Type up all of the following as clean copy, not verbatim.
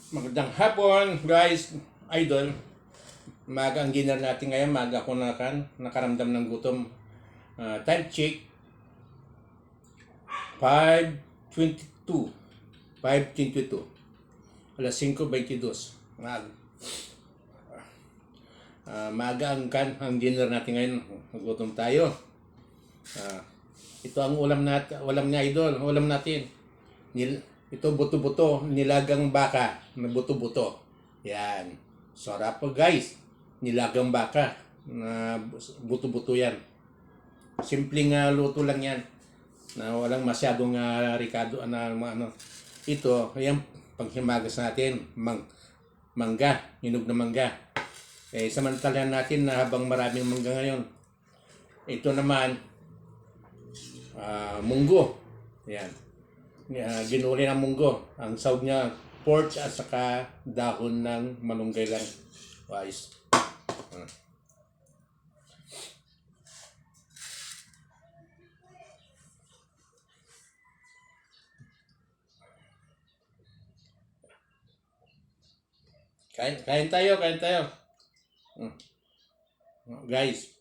Magandang hapon, guys, idol. Maga ang dinner natin ngayon. Maga ako nakaramdam ng gutom. Time check, 5:22. 5:22. Alas 5:22. Maga ang dinner natin ngayon. Gutom tayo. Ito ang ulam niya, idol. Ulam natin. Ito buto-buto, nilagang baka na buto-buto. Yan. Sarap po, guys. Nilagang baka na buto-buto yan. Simpleng luto lang yan. Na walang masyadong ricado ano. Ito, ayan, panghimagas natin, mangga, hinog na mangga. Samantalahan natin na habang maraming mangga ngayon. Ito naman, munggo. Yan. Ginuli ng munggo. Ang sahog niya, pork at saka dahon ng malunggay lang. Wise. Kain tayo. Guys.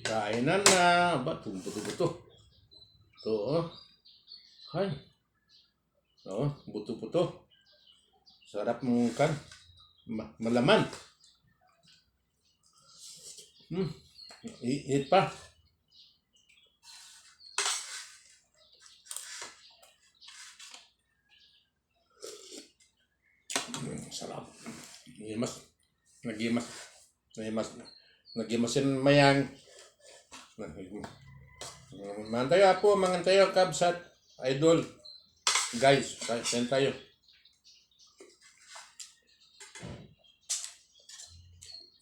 Kainan na. Buto-buto. Ito, oh. Hay. Oh, buto-buto. Sarap mong malaman. Eat pa. Sarap. Nagimasin mayang. Mangan tayo, kabsat, idol. Guys, kain tayo.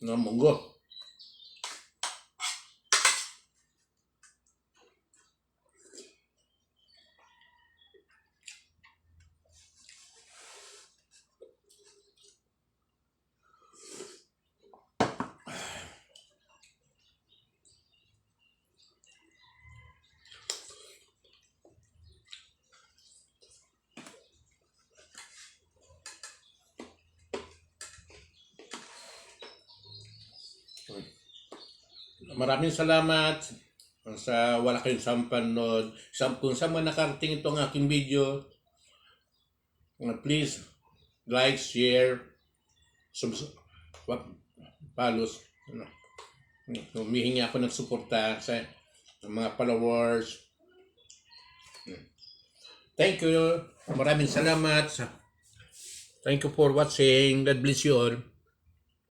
Munggo. Maraming salamat sa wala kayong sampanood. Kung saan man nakarating itong aking video, please like, share, follows. Humihingi ako ng suporta sa mga followers. Thank you. Maraming salamat. Thank you for watching. God bless you all.